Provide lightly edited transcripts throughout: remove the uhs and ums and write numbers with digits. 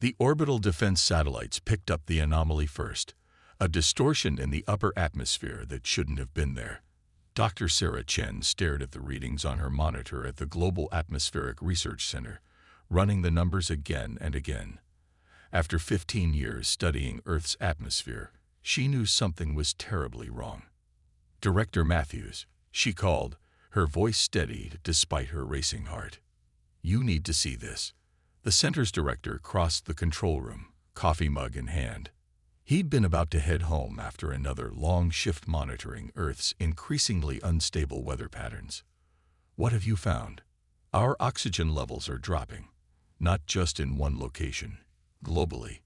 The orbital defense satellites picked up the anomaly first, a distortion in the upper atmosphere that shouldn't have been there. Dr. Sarah Chen stared at the readings on her monitor at the Global Atmospheric Research Center, running the numbers again and again. After 15 years studying Earth's atmosphere, she knew something was terribly wrong. "Director Matthews," she called, her voice steady despite her racing heart. "You need to see this." The center's director crossed the control room, coffee mug in hand. He'd been about to head home after another long shift monitoring Earth's increasingly unstable weather patterns. "What have you found?" "Our oxygen levels are dropping, not just in one location, globally."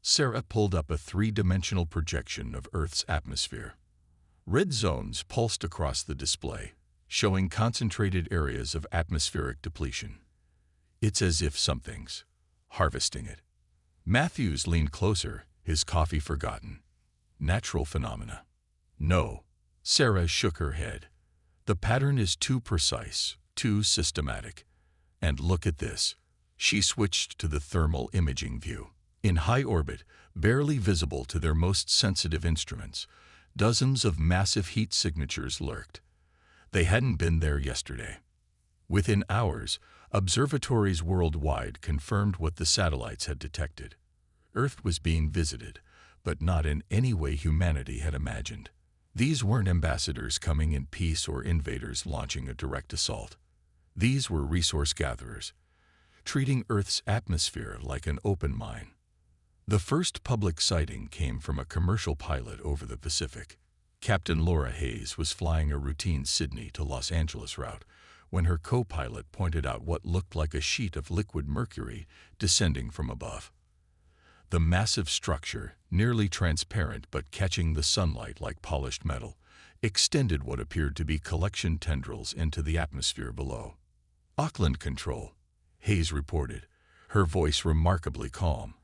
Sarah pulled up a three-dimensional projection of Earth's atmosphere. Red zones pulsed across the display, showing concentrated areas of atmospheric depletion. "It's as if something's harvesting it." Matthews leaned closer, his coffee forgotten. "Natural phenomena." "No." Sarah shook her head. "The pattern is too precise, too systematic. And look at this." She switched to the thermal imaging view. In high orbit, barely visible to their most sensitive instruments, dozens of massive heat signatures lurked. They hadn't been there yesterday. Within hours, observatories worldwide confirmed what the satellites had detected. Earth was being visited, but not in any way humanity had imagined. These weren't ambassadors coming in peace or invaders launching a direct assault. These were resource gatherers, treating Earth's atmosphere like an open mine. The first public sighting came from a commercial pilot over the Pacific. Captain Laura Hayes was flying a routine Sydney to Los Angeles route when her co-pilot pointed out what looked like a sheet of liquid mercury descending from above. The massive structure, nearly transparent but catching the sunlight like polished metal, extended what appeared to be collection tendrils into the atmosphere below. "Auckland Control," Hayes reported, her voice remarkably calm.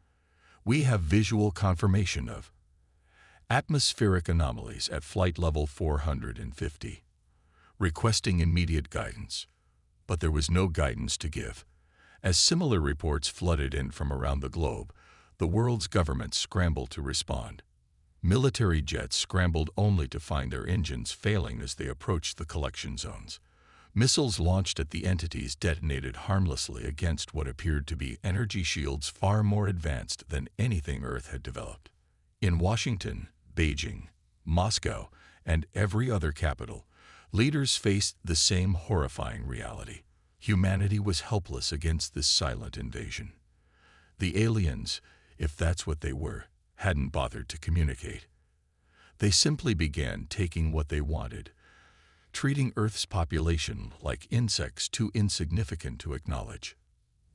"We have visual confirmation of atmospheric anomalies at flight level 450. Requesting immediate guidance." But there was no guidance to give. As similar reports flooded in from around the globe, the world's governments scrambled to respond. Military jets scrambled only to find their engines failing as they approached the collection zones. Missiles launched at the entities detonated harmlessly against what appeared to be energy shields far more advanced than anything Earth had developed. In Washington, Beijing, Moscow, and every other capital, leaders faced the same horrifying reality. Humanity was helpless against this silent invasion. The aliens, if that's what they were, hadn't bothered to communicate. They simply began taking what they wanted, treating Earth's population like insects too insignificant to acknowledge.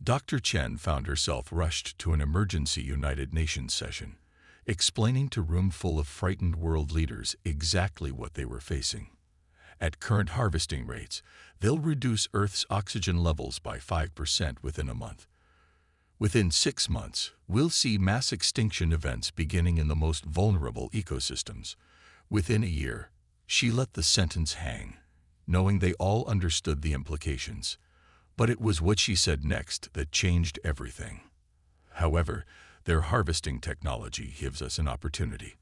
Dr. Chen found herself rushed to an emergency United Nations session, explaining to a room full of frightened world leaders exactly what they were facing. At current harvesting rates, they'll reduce Earth's oxygen levels by 5% within a month. Within 6 months, we'll see mass extinction events beginning in the most vulnerable ecosystems. Within a year, she let the sentence hang, knowing they all understood the implications. But it was what she said next that changed everything. "However, their harvesting technology gives us an opportunity.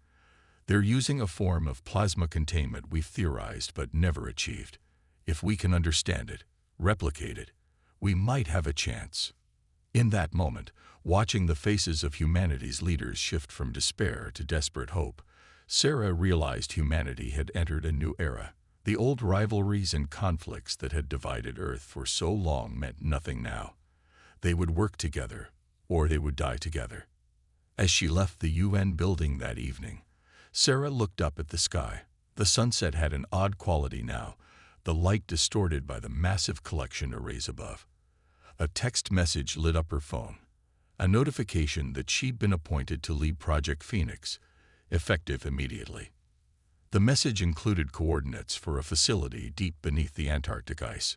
They're using a form of plasma containment we've theorized but never achieved. If we can understand it, replicate it, we might have a chance." In that moment, watching the faces of humanity's leaders shift from despair to desperate hope, Sarah realized humanity had entered a new era. The old rivalries and conflicts that had divided Earth for so long meant nothing now. They would work together, or they would die together. As she left the UN building that evening, Sarah looked up at the sky. The sunset had an odd quality now, the light distorted by the massive collection arrays above. A text message lit up her phone, a notification that she'd been appointed to lead Project Phoenix, effective immediately. The message included coordinates for a facility deep beneath the Antarctic ice.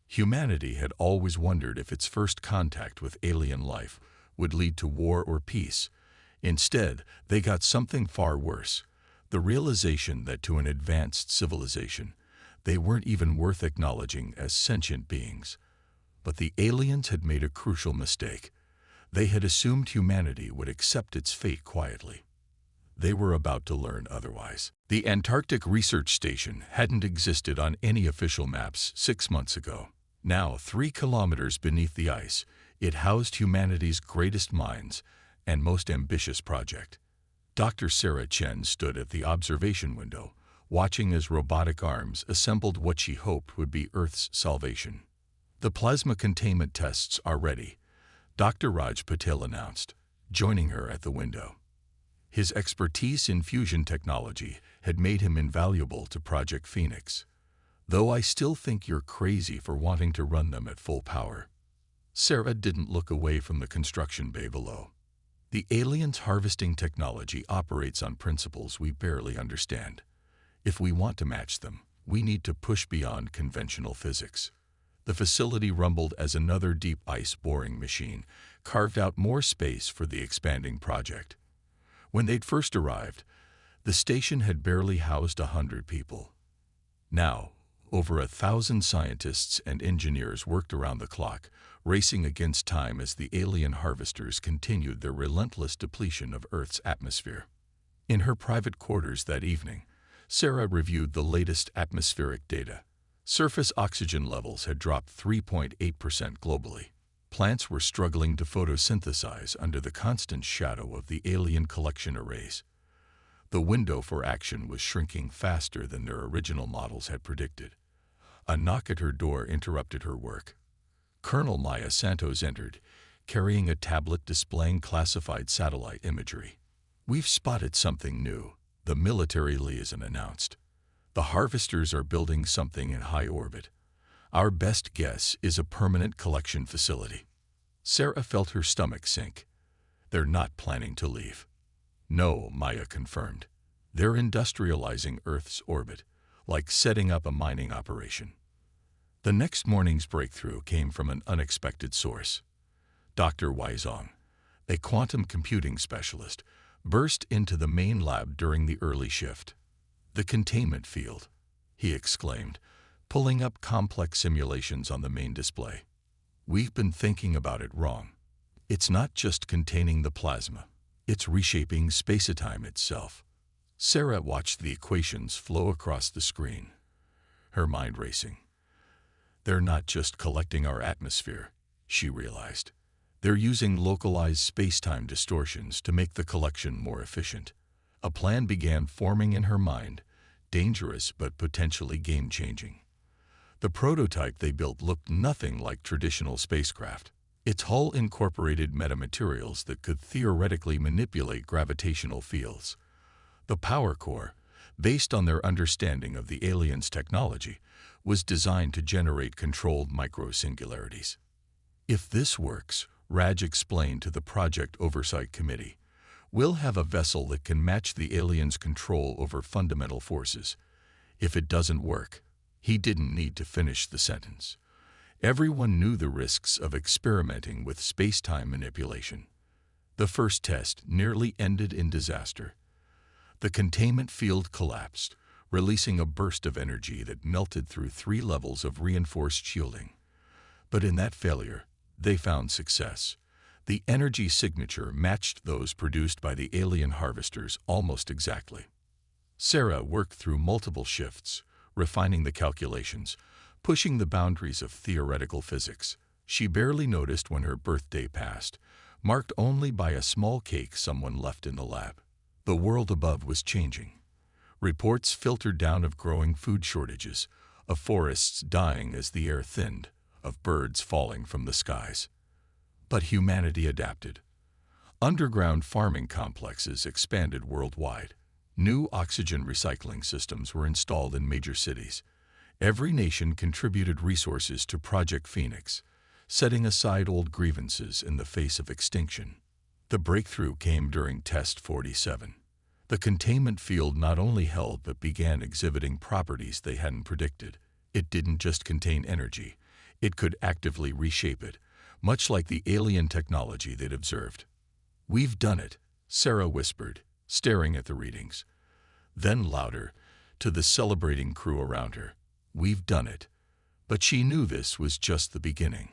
Humanity had always wondered if its first contact with alien life would lead to war or peace. Instead, they got something far worse, the realization that to an advanced civilization, they weren't even worth acknowledging as sentient beings. But the aliens had made a crucial mistake. They had assumed humanity would accept its fate quietly. They were about to learn otherwise. The Antarctic Research Station hadn't existed on any official maps 6 months ago. Now, 3 kilometers beneath the ice, it housed humanity's greatest minds and most ambitious project. Dr. Sarah Chen stood at the observation window, watching as robotic arms assembled what she hoped would be Earth's salvation. "The plasma containment tests are ready," Dr. Raj Patel announced, joining her at the window. His expertise in fusion technology had made him invaluable to Project Phoenix. "Though I still think you're crazy for wanting to run them at full power." Sarah didn't look away from the construction bay below. "The aliens' harvesting technology operates on principles we barely understand. If we want to match them, we need to push beyond conventional physics." The facility rumbled as another deep ice boring machine carved out more space for the expanding project. When they'd first arrived, the station had barely housed 100 people. Now, over 1,000 scientists and engineers worked around the clock, racing against time as the alien harvesters continued their relentless depletion of Earth's atmosphere. In her private quarters that evening, Sarah reviewed the latest atmospheric data. Surface oxygen levels had dropped 3.8% globally. Plants were struggling to photosynthesize under the constant shadow of the alien collection arrays. The window for action was shrinking faster than their original models had predicted. A knock at her door interrupted her work. Colonel Maya Santos entered, carrying a tablet displaying classified satellite imagery. "We've spotted something new," the military liaison announced. "The harvesters are building something in high orbit. Our best guess is a permanent collection facility." Sarah felt her stomach sink. "They're not planning to leave." "No," Maya confirmed. "They're industrializing Earth's orbit, like setting up a mining operation." The next morning's breakthrough came from an unexpected source. Dr. Weizong, a quantum computing specialist, burst into the main lab during the early shift. "The containment field," he exclaimed, pulling up complex simulations on the main display. "We've been thinking about it wrong. It's not just containing the plasma. It's reshaping space-time itself." Sarah watched the equations flow across the screen, her mind racing. "They're not just collecting our atmosphere," she realized. "They're using localized space-time distortions to make the collection more efficient." A plan began forming in her mind, dangerous but potentially game-changing. The prototype they built looked nothing like traditional spacecraft. Its hull incorporated metamaterials that could theoretically manipulate gravitational fields. The power core, based on their understanding of the aliens' technology, was designed to generate controlled microsingularities. "If this works," Raj explained to the Project Oversight Committee, "we'll have a vessel that can match the aliens' control over fundamental forces. If it doesn't work," he didn't need to finish the sentence. Everyone knew the risks of experimenting with space-time manipulation. The first test nearly ended in disaster. The containment field collapsed, releasing a burst of energy that melted through 3 levels of reinforced shielding. But in that failure, they found success. The energy signature matched those produced by the alien harvesters almost exactly. Sarah worked through multiple shifts, refining the calculations, pushing the boundaries of theoretical physics. She barely noticed when her birthday passed, marked only by a small cake someone left in the lab. The world above was changing. Reports filtered down of growing food shortages, of forests dying as the air thinned, of birds falling from the skies. But humanity adapted. Underground farming complexes expanded worldwide. New oxygen recycling systems were installed in major cities. Every nation contributed resources to Project Phoenix, setting aside old grievances in the face of extinction. The breakthrough came during Test 47. The containment field not only held but began exhibiting properties they hadn't predicted. It didn't just contain energy, it could actively reshape it, much like the alien technology they'd observed. "We've done it," Sarah whispered, staring at the readings. Then louder, to the celebrating crew around her, "We've done it." But she knew this was just the beginning.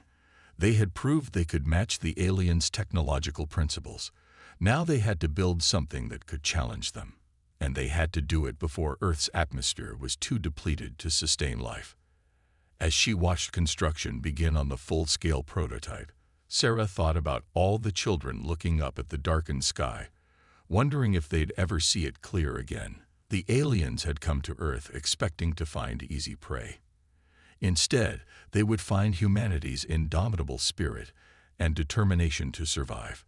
They had proved they could match the aliens' technological principles. Now they had to build something that could challenge them. And they had to do it before Earth's atmosphere was too depleted to sustain life. As she watched construction begin on the full-scale prototype, Sarah thought about all the children looking up at the darkened sky, wondering if they'd ever see it clear again. The aliens had come to Earth expecting to find easy prey. Instead, they would find humanity's indomitable spirit and determination to survive.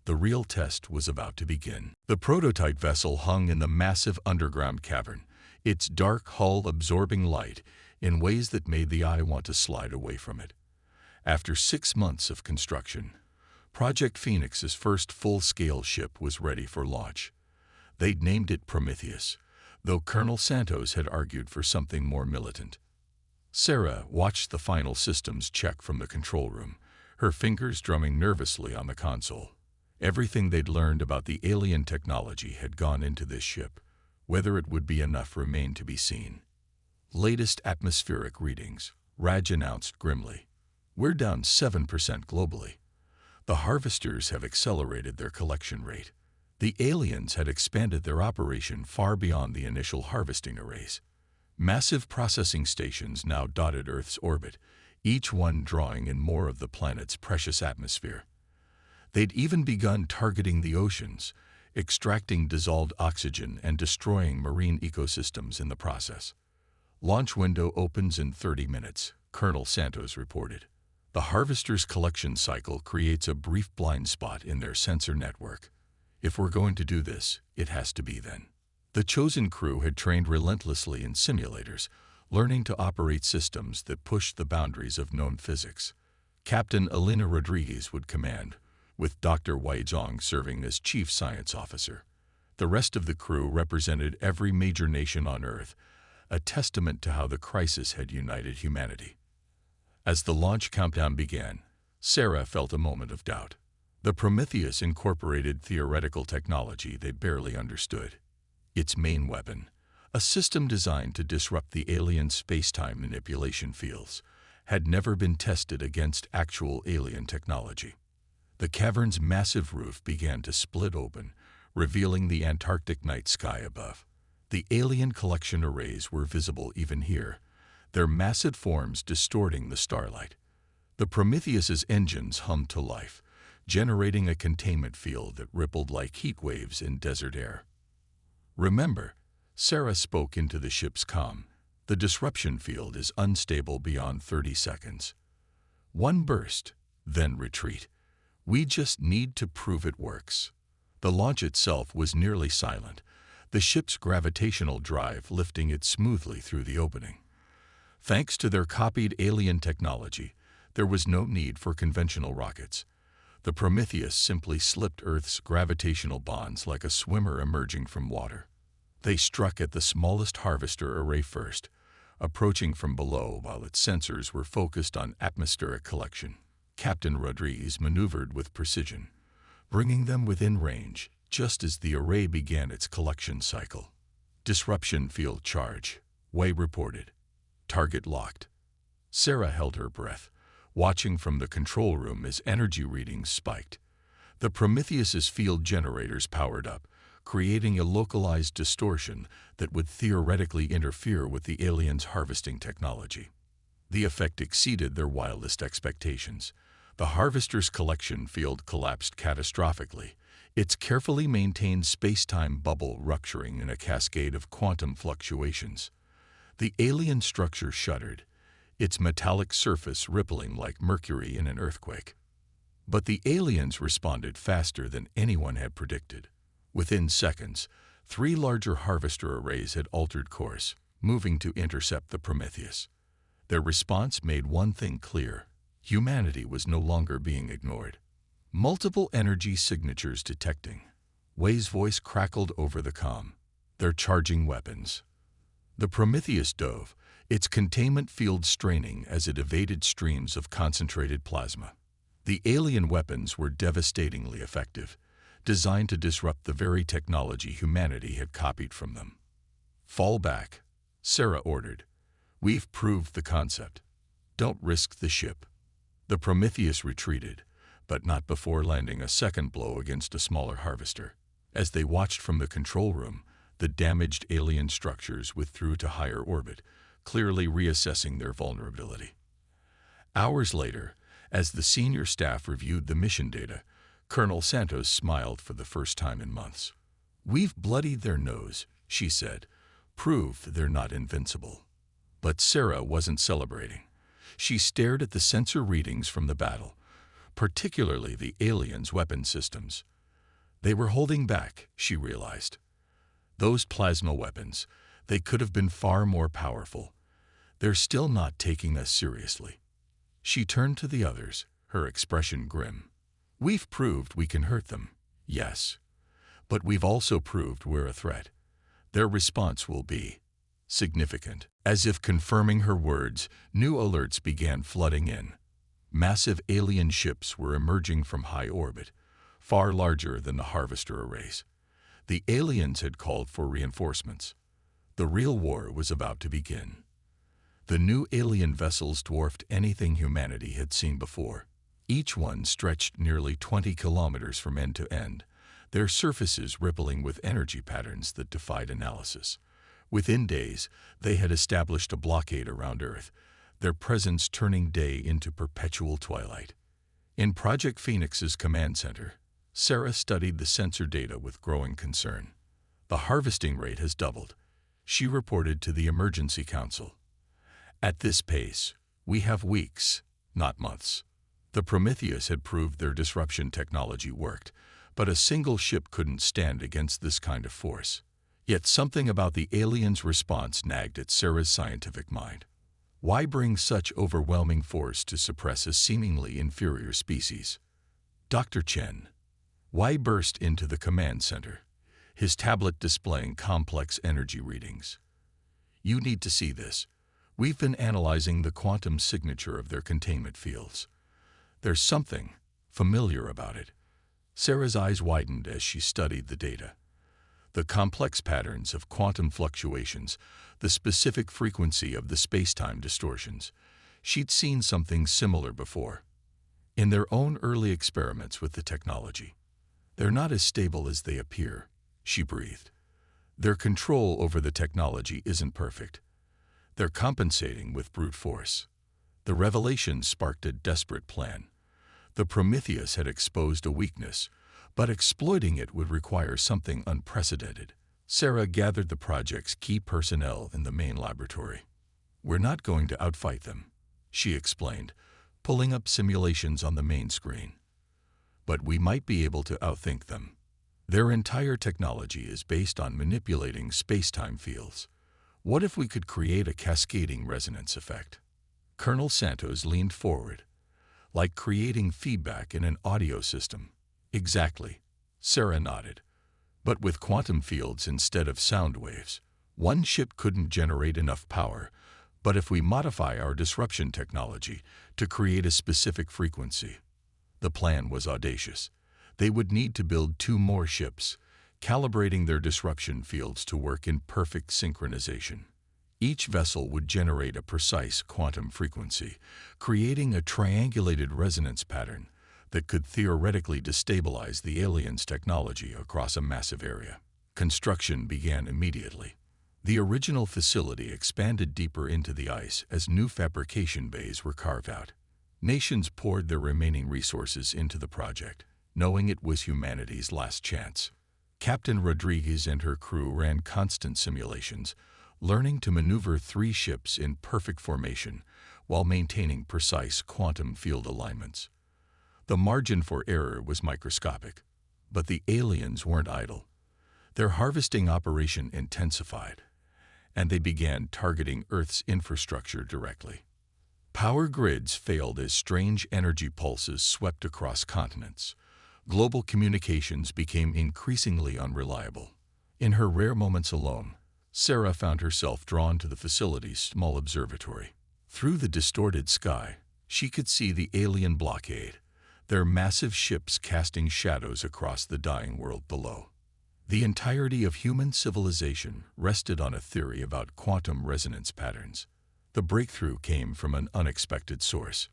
The real test was about to begin. The prototype vessel hung in the massive underground cavern, its dark hull absorbing light in ways that made the eye want to slide away from it. After 6 months of construction, Project Phoenix's first full-scale ship was ready for launch. They'd named it Prometheus, though Colonel Santos had argued for something more militant. Sarah watched the final systems check from the control room, her fingers drumming nervously on the console. Everything they'd learned about the alien technology had gone into this ship. Whether it would be enough remained to be seen. Latest atmospheric readings, Raj announced grimly. We're down 7% globally. The harvesters have accelerated their collection rate. The aliens had expanded their operation far beyond the initial harvesting arrays. Massive processing stations now dotted Earth's orbit, each one drawing in more of the planet's precious atmosphere. They'd even begun targeting the oceans, extracting dissolved oxygen and destroying marine ecosystems in the process. Launch window opens in 30 minutes, Colonel Santos reported. The harvester's collection cycle creates a brief blind spot in their sensor network. If we're going to do this, it has to be then. The chosen crew had trained relentlessly in simulators, learning to operate systems that pushed the boundaries of known physics. Captain Elena Rodriguez would command, with Dr. Wei Zhong serving as chief science officer. The rest of the crew represented every major nation on Earth, a testament to how the crisis had united humanity. As the launch countdown began, Sarah felt a moment of doubt. The Prometheus incorporated theoretical technology they barely understood. Its main weapon, a system designed to disrupt the alien space-time manipulation fields, had never been tested against actual alien technology. The cavern's massive roof began to split open, revealing the Antarctic night sky above. The alien collection arrays were visible even here, their massive forms distorting the starlight. The Prometheus's engines hummed to life, generating a containment field that rippled like heat waves in desert air. Remember, Sarah spoke into the ship's comm, the disruption field is unstable beyond 30 seconds. One burst, then retreat. We just need to prove it works. The launch itself was nearly silent, the ship's gravitational drive lifting it smoothly through the opening. Thanks to their copied alien technology, there was no need for conventional rockets. The Prometheus simply slipped Earth's gravitational bonds like a swimmer emerging from water. They struck at the smallest harvester array first, approaching from below while its sensors were focused on atmospheric collection. Captain Rodriguez maneuvered with precision, bringing them within range just as the array began its collection cycle. Disruption field charge, Wei reported. Target locked. Sarah held her breath, watching from the control room as energy readings spiked. The Prometheus's field generators powered up, creating a localized distortion that would theoretically interfere with the aliens' harvesting technology. The effect exceeded their wildest expectations. The harvester's collection field collapsed catastrophically, its carefully maintained space-time bubble rupturing in a cascade of quantum fluctuations. The alien structure shuddered, its metallic surface rippling like mercury in an earthquake. But the aliens responded faster than anyone had predicted. Within seconds, 3 larger harvester arrays had altered course, moving to intercept the Prometheus. Their response made one thing clear: humanity was no longer being ignored. Multiple energy signatures detecting. Wei's voice crackled over the comm. They're charging weapons. The Prometheus dove, its containment field straining as it evaded streams of concentrated plasma. The alien weapons were devastatingly effective, designed to disrupt the very technology humanity had copied from them. Fall back, Sarah ordered. We've proved the concept. Don't risk the ship. The Prometheus retreated, but not before landing a second blow against a smaller harvester. As they watched from the control room, the damaged alien structures withdrew to higher orbit, clearly reassessing their vulnerability. Hours later, as the senior staff reviewed the mission data, Colonel Santos smiled for the first time in months. "We've bloodied their nose," she said, "proof they're not invincible." But Sarah wasn't celebrating. She stared at the sensor readings from the battle, particularly the aliens' weapon systems. They were holding back, she realized. Those plasma weapons, they could have been far more powerful. They're still not taking us seriously. She turned to the others, her expression grim. "We've proved we can hurt them, yes. But we've also proved we're a threat. Their response will be significant." As if confirming her words, new alerts began flooding in. Massive alien ships were emerging from high orbit, far larger than the harvester arrays. The aliens had called for reinforcements. The real war was about to begin. The new alien vessels dwarfed anything humanity had seen before. Each one stretched nearly 20 kilometers from end to end, their surfaces rippling with energy patterns that defied analysis. Within days, they had established a blockade around Earth, their presence turning day into perpetual twilight. In Project Phoenix's command center, Sarah studied the sensor data with growing concern. "The harvesting rate has doubled," she reported to the Emergency Council. "At this pace, we have weeks, not months." The Prometheus had proved their disruption technology worked, but a single ship couldn't stand against this kind of force. Yet something about the aliens' response nagged at Sarah's scientific mind. Why bring such overwhelming force to suppress a seemingly inferior species? Dr. Chen. Why burst into the command center, his tablet displaying complex energy readings? "You need to see this. We've been analyzing the quantum signature of their containment fields. There's something familiar about it." Sarah's eyes widened as she studied the data. The complex patterns of quantum fluctuations, the specific frequency of the space-time distortions. She'd seen something similar before, in their own early experiments with the technology. "They're not as stable as they appear," she breathed. "Their control over the technology isn't perfect. They're compensating with brute force." The revelation sparked a desperate plan. The Prometheus had exposed a weakness, but exploiting it would require something unprecedented. Sarah gathered the project's key personnel in the main laboratory. "We're not going to outfight them," she explained, pulling up simulations on the main screen. "But we might be able to outthink them. Their entire technology is based on manipulating space-time fields. What if we could create a cascading resonance effect?" Colonel Santos leaned forward, "Like creating feedback in an audio system." "Exactly," Sarah nodded. "But with quantum fields instead of sound waves. One ship couldn't generate enough power, but if we modify our disruption technology to create a specific frequency." The plan was audacious. They would need to build 2 more ships, calibrating their disruption fields to work in perfect synchronization. Each vessel would generate a precise quantum frequency, creating a triangulated resonance pattern that could theoretically destabilize the aliens' technology across a massive area. Construction began immediately. The original facility expanded deeper into the ice as new fabrication bays were carved out. Nations poured their remaining resources into the project, knowing it was humanity's last chance. Captain Rodriguez and her crew ran constant simulations, learning to maneuver 3 ships in perfect formation while maintaining precise quantum field alignments. The margin for error was microscopic, but the aliens weren't idle. Their harvesting operation intensified, and they began targeting Earth's infrastructure directly. Power grids failed as strange energy pulses swept across continents. Global communications became increasingly unreliable. In her rare moments alone, Sarah found herself drawn to the facility's small observatory. Through the distorted sky, she could see the alien blockade, their massive ships casting shadows across the dying world below. The entirety of human civilization rested on a theory about quantum resonance patterns. The breakthrough came from an unexpected source.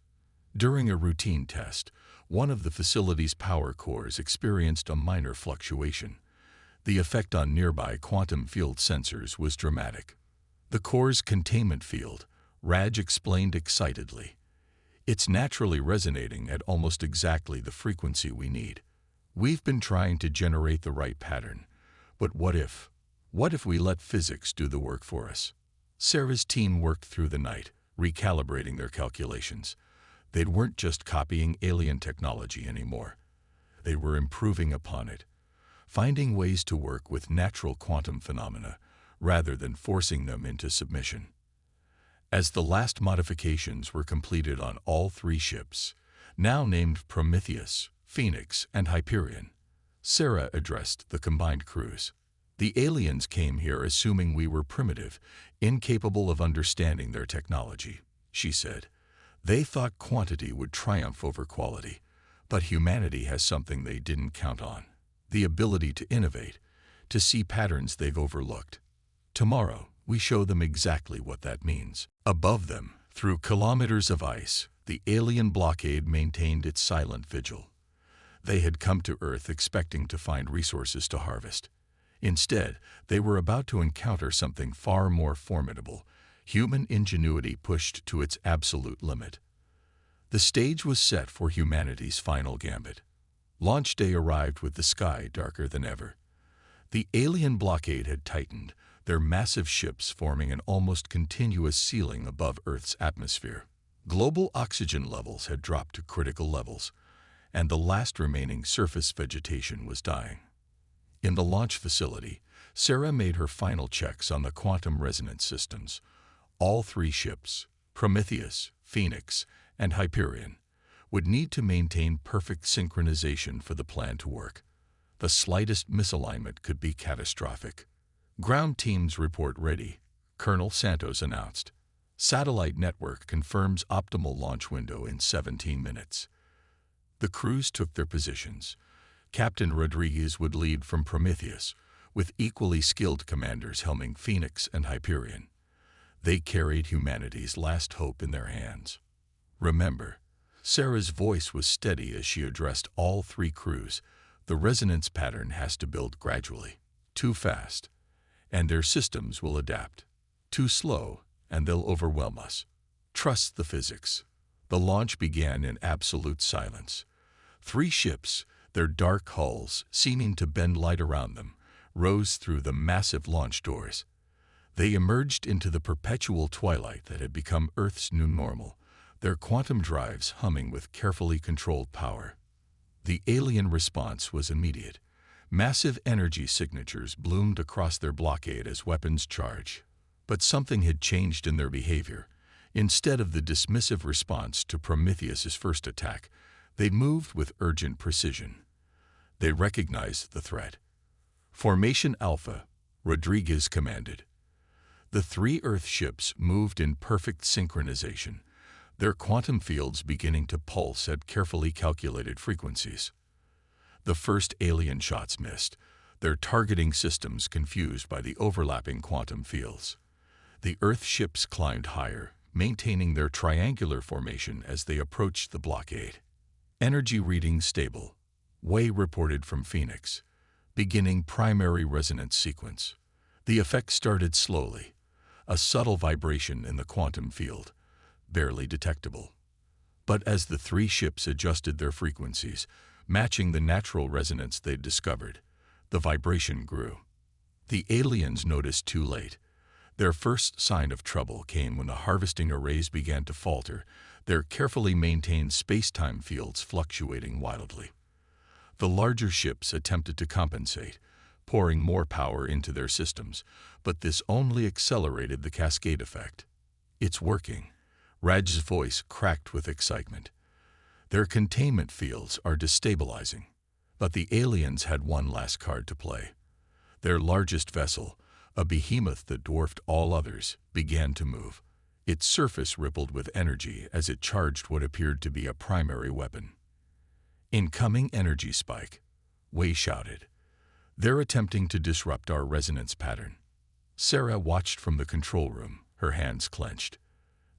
During a routine test, one of the facility's power cores experienced a minor fluctuation. The effect on nearby quantum field sensors was dramatic. The core's containment field, Raj explained excitedly. It's naturally resonating at almost exactly the frequency we need. We've been trying to generate the right pattern. But what if? What if we let physics do the work for us? Sarah's team worked through the night, recalibrating their calculations. They weren't just copying alien technology anymore. They were improving upon it, finding ways to work with natural quantum phenomena rather than forcing them into submission. As the last modifications were completed on all three ships, now named Prometheus, Phoenix, and Hyperion, Sarah addressed the combined crews. The aliens came here assuming we were primitive, incapable of understanding their technology, she said. They thought quantity would triumph over quality, but humanity has something they didn't count on: the ability to innovate, to see patterns they've overlooked. Tomorrow, we show them exactly what that means. Above them, through kilometers of ice, the alien blockade maintained its silent vigil. They had come to Earth expecting to find resources to harvest. Instead, they were about to encounter something far more formidable: human ingenuity pushed to its absolute limit. The stage was set for humanity's final gambit. Launch day arrived with the sky darker than ever. The alien blockade had tightened, their massive ships forming an almost continuous ceiling above Earth's atmosphere. Global oxygen levels had dropped to critical levels, and the last remaining surface vegetation was dying. In the launch facility, Sarah made her final checks on the quantum resonance systems. All three ships, Prometheus, Phoenix, and Hyperion, would need to maintain perfect synchronization for the plan to work. The slightest misalignment could be catastrophic. Ground teams report ready, Colonel Santos announced. Satellite network confirms optimal launch window in 17 minutes. The crews took their positions. Captain Rodriguez would lead from Prometheus, with equally skilled commanders helming Phoenix and Hyperion. They carried humanity's last hope in their hands. Remember, Sarah's voice was steady as she addressed all three crews. The resonance pattern has to build gradually. Too fast, and their systems will adapt. Too slow, and they'll overwhelm us. Trust the physics. The launch began in absolute silence. Three ships, their dark hulls seeming to bend light around them, rose through the massive launch doors. They emerged into the perpetual twilight that had become Earth's new normal, their quantum drives humming with carefully controlled power. The alien response was immediate. Massive energy signatures bloomed across their blockade as weapons charged. But something had changed in their behavior. Instead of the dismissive response to Prometheus's first attack, they moved with urgent precision. They recognized the threat. Formation Alpha, Rodriguez commanded. The three Earth ships moved in perfect synchronization, their quantum fields beginning to pulse at carefully calculated frequencies. The first alien shots missed, their targeting systems confused by the overlapping quantum fields. The Earth ships climbed higher, maintaining their triangular formation as they approached the blockade. Energy readings stable, Way reported from Phoenix, beginning primary resonance sequence. The effect started slowly, a subtle vibration in the quantum field, barely detectable. But as the three ships adjusted their frequencies, matching the natural resonance they'd discovered, the vibration grew. The aliens noticed too late. Their first sign of trouble came when the harvesting arrays began to falter, their carefully maintained space-time fields fluctuating wildly. The larger ships attempted to compensate, pouring more power into their systems, but this only accelerated the cascade effect. "It's working." Raj's voice cracked with excitement. "Their containment fields are destabilizing." But the aliens had one last card to play. Their largest vessel, a behemoth that dwarfed all others, began to move. Its surface rippled with energy as it charged what appeared to be a primary weapon. "Incoming energy spike," Wei shouted. "They're attempting to disrupt our resonance pattern." Sarah watched from the control room, her hands clenched.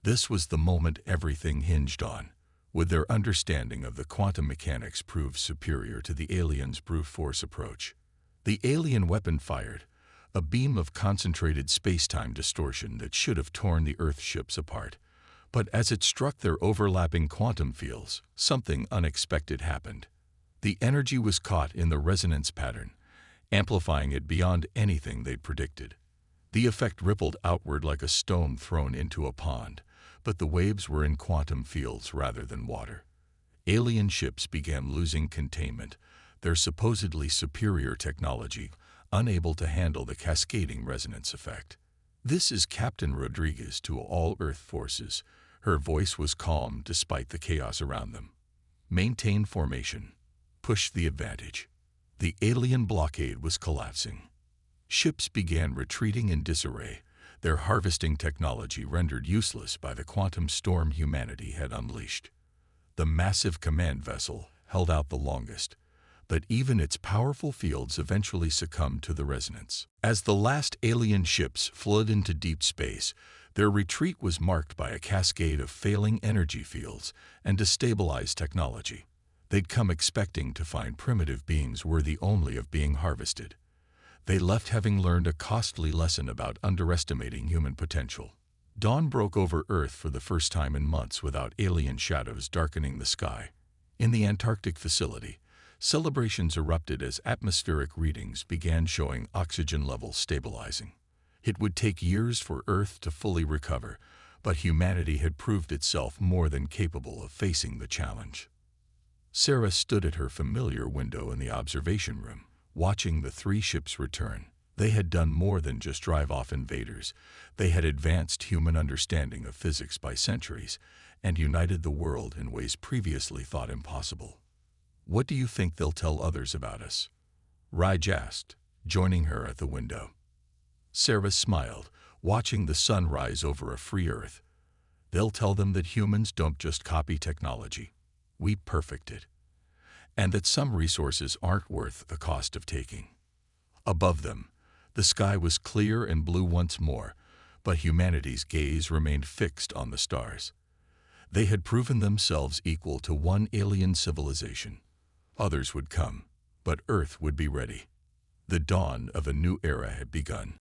This was the moment everything hinged on. Would their understanding of the quantum mechanics prove superior to the aliens' brute force approach? The alien weapon fired a beam of concentrated space-time distortion that should have torn the Earth ships apart. But as it struck their overlapping quantum fields, something unexpected happened. The energy was caught in the resonance pattern, amplifying it beyond anything they'd predicted. The effect rippled outward like a stone thrown into a pond, but the waves were in quantum fields rather than water. Alien ships began losing containment, their supposedly superior technology unable to handle the cascading resonance effect. "This is Captain Rodriguez to all Earth forces." Her voice was calm despite the chaos around them. "Maintain formation. Push the advantage." The alien blockade was collapsing. Ships began retreating in disarray, their harvesting technology rendered useless by the quantum storm humanity had unleashed. The massive command vessel held out the longest, but even its powerful fields eventually succumbed to the resonance. As the last alien ships fled into deep space, their retreat was marked by a cascade of failing energy fields and destabilized technology. They'd come expecting to find primitive beings worthy only of being harvested. They left having learned a costly lesson about underestimating human potential. Dawn broke over Earth for the first time in months without alien shadows darkening the sky. In the Antarctic facility, celebrations erupted as atmospheric readings began showing oxygen levels stabilizing. It would take years for Earth to fully recover, but humanity had proved itself more than capable of facing the challenge. Sarah stood at her familiar window in the observation room, watching the three ships return. They had done more than just drive off invaders. They had advanced human understanding of physics by centuries and united the world in ways previously thought impossible. "What do you think they'll tell others about us?" Raj asked, joining her at the window. Sarah smiled, watching the sun rise over a free Earth. "They'll tell them that humans don't just copy technology. We perfect it. And that some resources aren't worth the cost of taking." Above them, the sky was clear and blue once more, but humanity's gaze remained fixed on the stars. They had proven themselves equal to one alien civilization. Others would come, but Earth would be ready. The dawn of a new era had begun.